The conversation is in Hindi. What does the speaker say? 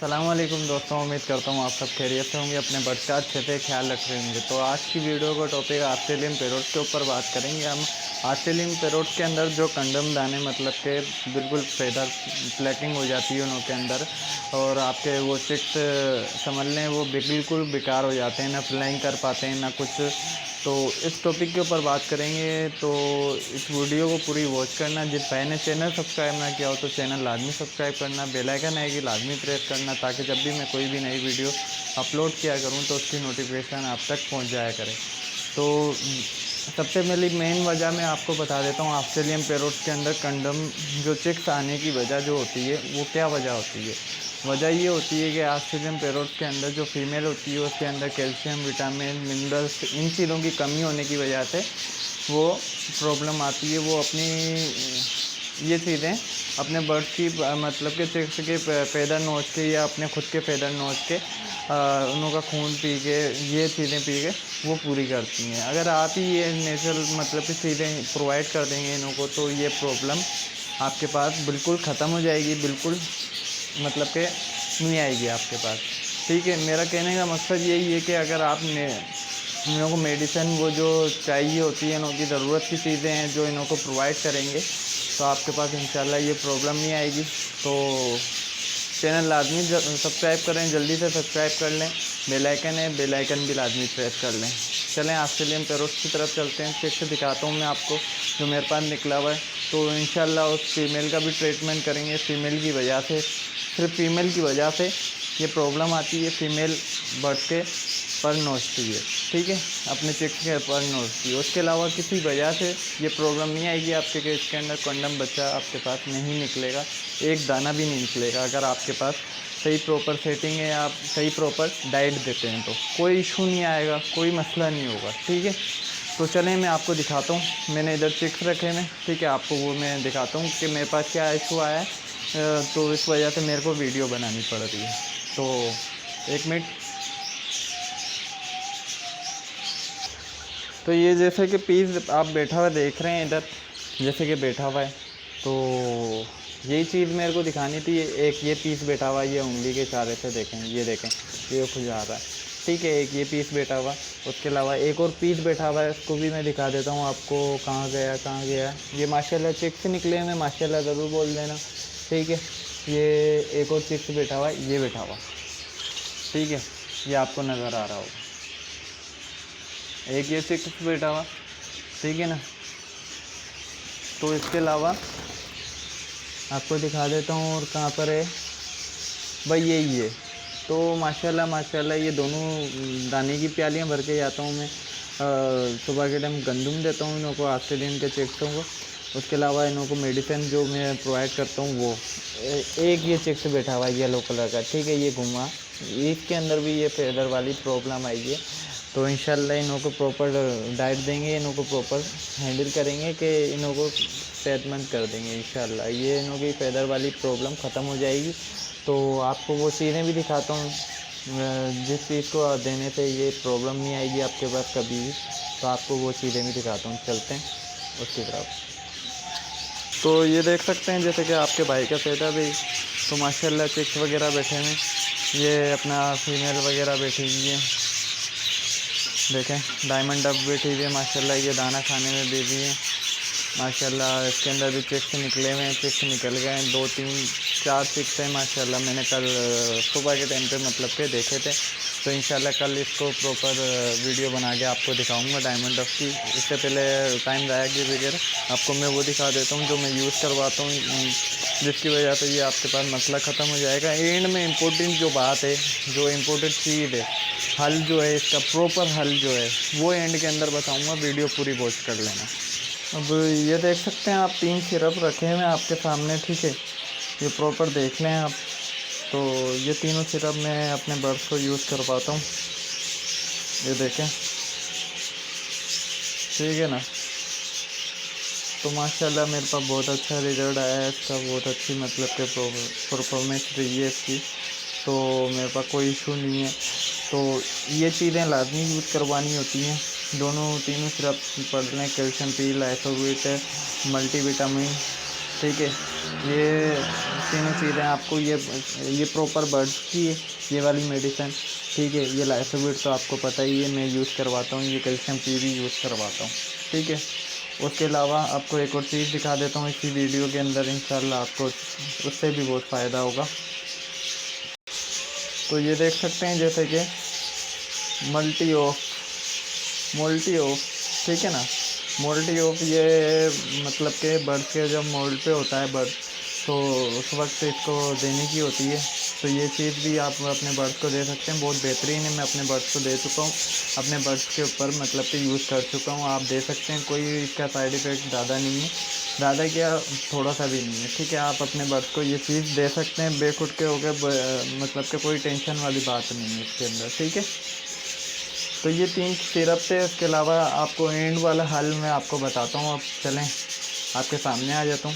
अस्सलाम वालेकुम दोस्तों, उम्मीद करता हूँ आप सब खैरियत से होंगे, अपने बर्ड का अच्छे से ख्याल रख रहे होंगे। तो आज की वीडियो का टॉपिक ऑस्ट्रेलियन पैरोट के ऊपर बात करेंगे हम। ऑस्ट्रेलियन पैरोट के अंदर जो कंडम दाने मतलब के बिल्कुल फेदर फ्लैकिंग हो जाती है उनके अंदर, और आपके वो चिक्स समझ लें वो बिल्कुल बेकार हो जाते हैं, ना फ्लाइंग कर पाते हैं ना कुछ। तो इस टॉपिक के ऊपर बात करेंगे, तो इस वीडियो को पूरी वॉच करना। जिस भाई ने चैनल सब्सक्राइब ना किया हो तो चैनल लाजमी सब्सक्राइब करना, बेल आइकन आएगी लाजमी प्रेस करना, ताकि जब भी मैं कोई भी नई वीडियो अपलोड किया करूं तो उसकी नोटिफिकेशन आप तक पहुंच जाया करे। तो सबसे पहले मेन वजह मैं आपको बता देता हूं, ऑस्ट्रेलियन पैरोट के अंदर कंडम जो चिक्स आने की वजह जो होती है वो क्या वजह होती है। वजह ये होती है कि ऑस्ट्रेलियन पैरोट के अंदर जो फीमेल होती है उसके अंदर कैल्शियम, विटामिन, मिनरल्स, इन चीज़ों की कमी होने की वजह से वो प्रॉब्लम आती है। वो अपनी ये चीज़ें अपने बर्ड की मतलब के चिक्स के पैदर नोच के या अपने खुद के पैदर नोच के उनका खून पी के ये चीज़ें पी के वो पूरी करती हैं। अगर आप ही ये नेचुरल मतलब की चीज़ें प्रोवाइड कर देंगे इन्हों को तो ये प्रॉब्लम आपके पास बिल्कुल ख़त्म हो जाएगी, बिल्कुल मतलब के नहीं आएगी आपके पास। ठीक है, मेरा कहने का मकसद यही है कि अगर आपने इन लोगों को मेडिसिन वो जो चाहिए होती है, इनकी ज़रूरत की चीज़ें हैं जो इन्हों को प्रोवाइड करेंगे तो आपके पास इंशाल्लाह ये प्रॉब्लम नहीं आएगी। तो चैनल लाजमी सब्सक्राइब करें, जल्दी से सब्सक्राइब कर लें, बेल आइकन है बेल आइकन भी लाजमी प्रेस कर लें। चलें ऑस्ट्रेलियन पैरोट की तरफ चलते हैं, फिर से दिखाता हूँ मैं आपको जो मेरे पास निकला हुआ है। तो इंशाल्लाह उस फीमेल का भी ट्रीटमेंट करेंगे। फीमेल की वजह से, सिर्फ फीमेल की वजह से ये प्रॉब्लम आती है, फीमेल बर्ड के पर नोचती है, ठीक है, अपने चिक्स के पर नोचती है। उसके अलावा किसी वजह से ये प्रॉब्लम नहीं आएगी आपके केस के अंदर। कंडम बच्चा आपके पास नहीं निकलेगा, एक दाना भी नहीं निकलेगा। अगर आपके पास सही प्रॉपर सेटिंग है, आप सही प्रॉपर डाइट देते हैं तो कोई इशू नहीं आएगा, कोई मसला नहीं होगा, ठीक है। तो चलें मैं आपको दिखाता हूँ। मैंने इधर चिक्स रखे हैं, ठीक है, आपको वो मैं दिखाता हूँ कि मेरे पास क्या इशू आया है। तो इस वजह से मेरे को वीडियो बनानी पड़ रही है। तो एक मिनट। तो ये जैसे कि पीस आप बैठा हुआ देख रहे हैं इधर, जैसे कि बैठा हुआ है, तो यही चीज़ मेरे को दिखानी थी। एक ये पीस बैठा हुआ है, ये उंगली के इशारे से देखें, ये देखें ये खुजा रहा है, ठीक है। एक ये पीस बैठा हुआ, उसके अलावा एक और पीस बैठा हुआ है, उसको भी मैं दिखा देता हूँ आपको। कहाँ गया कहाँ गया, ये माशाल्लाह चिक्स निकले हैं, माशाल्लाह ज़रूर बोल देना, ठीक है। ये एक और चिक्स बैठा हुआ है, ये बैठा हुआ, ठीक है, ये आपको नज़र आ रहा होगा। एक ये चिक्स बैठा हुआ, ठीक है ना। तो इसके अलावा आपको दिखा देता हूँ, और कहाँ पर है भाई, यही है। तो माशाल्लाह माशाल्लाह ये दोनों दाने की प्यालियाँ भर के जाता हूँ मैं। सुबह के टाइम गंदम देता हूँ इन्हों को, ऑस्ट्रेलियन के चिक्सों को। उसके अलावा इन्हों को मेडिसिन जो मैं प्रोवाइड करता हूँ वो एक ये चिक्स बैठा हुआ है येलो कलर का, ठीक है, ये घुमा, इसके अंदर भी ये फेदर वाली प्रॉब्लम आई है। तो इंशाल्लाह इन्हों को प्रॉपर डाइट देंगे, इन्हों को प्रॉपर हैंडल करेंगे कि इन्हों को सेहतमंद कर देंगे इंशाल्लाह। ये इन्हों की फेदर वाली प्रॉब्लम ख़त्म हो जाएगी। तो आपको वो चीज़ें भी दिखाता हूँ जिस चीज़ को देने से ये प्रॉब्लम नहीं आएगी आपके पास कभी भी। तो आपको वो चीज़ें भी दिखाता हूँ, चलते हैं उसकी तरफ। तो ये देख सकते हैं जैसे कि आपके भाई का फेदर भी, तो माशाल्लाह चिक्स वगैरह बैठे हैं, ये अपना फीमेल वगैरह बैठी हुई है, देखें डायमंड डब बैठी हुई है माशाल्लाह, ये दाना खाने में बेबी है माशाल्लाह। इसके अंदर भी चिक्स निकले हुए हैं, चिक्स निकल गए हैं, 2 3 4 चिक्स हैं माशाल्लाह। मैंने कल सुबह के टाइम पे मतलब के देखे थे, तो इंशाल्लाह कल इसको प्रॉपर वीडियो बना के आपको दिखाऊंगा डायमंड डब की। इससे पहले टाइम ज़ाया की वगैरह आपको मैं वो दिखा देता हूँ जो मैं यूज़ करवाता हूँ, जिसकी वजह से ये आपके पास मसला ख़त्म हो जाएगा। एंड में इम्पोर्टेंट जो बात है, जो इम्पोर्टेंट चीज़ है, हल जो है इसका, प्रॉपर हल जो है वो एंड के अंदर बताऊँगा, वीडियो पूरी वॉच कर लेना। अब ये देख सकते हैं आप 3 सिरप रखे हैं आपके सामने, ठीक है, ये प्रॉपर देख लें आप। तो ये तीनों सिरप मैं अपने बर्ड्स को यूज़ करवाता हूँ, ये देखें, ठीक है ना। तो माशाल्लाह मेरे पास बहुत अच्छा रिज़ल्ट आया है इसका, बहुत अच्छी मतलब के परफॉर्मेंस रही है इसकी, तो मेरे पास कोई इशू नहीं है। तो ये चीज़ें लाजमी यूज़ करवानी होती हैं, दोनों तीनों सिरप पढ़ लें, कैल्शियम पी, लाइसोविट, मल्टीविटामिन, ठीक है, ये तीनों चीज़ें आपको ये प्रॉपर बर्ड्स की ये वाली मेडिसिन, ठीक है। ये लाइसोविट तो आपको पता ही है, मैं यूज़ करवाता हूँ। ये कैल्शियम पी भी यूज़ करवाता हूँ, ठीक है। उसके अलावा आपको एक और चीज़ दिखा देता हूँ इसी वीडियो के अंदर, इंशाल्लाह आपको उससे भी बहुत फ़ायदा होगा। तो ये देख सकते हैं जैसे कि मोल्टी ऑफ, ठीक है ना। मोल्टी ऑफ ये मतलब कि बर्ड के जब मोल्ड पे होता है बर्ड, तो उस वक्त इसको देने की होती है। तो ये चीज़ भी आप अपने बर्ड्स को दे सकते हैं, बहुत बेहतरीन है। मैं अपने बर्ड्स को दे चुका हूँ, अपने बर्ड्स के ऊपर मतलब कि यूज़ कर चुका हूँ। आप दे सकते हैं, कोई इसका साइड इफ़ेक्ट ज़्यादा नहीं है, ज़्यादा क्या थोड़ा सा भी नहीं है, ठीक है। आप अपने बर्ड्स को ये चीज़ दे सकते हैं बेखुद के हो गए, मतलब कि कोई टेंशन वाली बात नहीं है इसके अंदर, ठीक है। तो ये 3 सिरप थे। उसके अलावा आपको एंड वाला हल मैं आपको बताता हूँ। अब चलें आपके सामने आ जाता हूँ।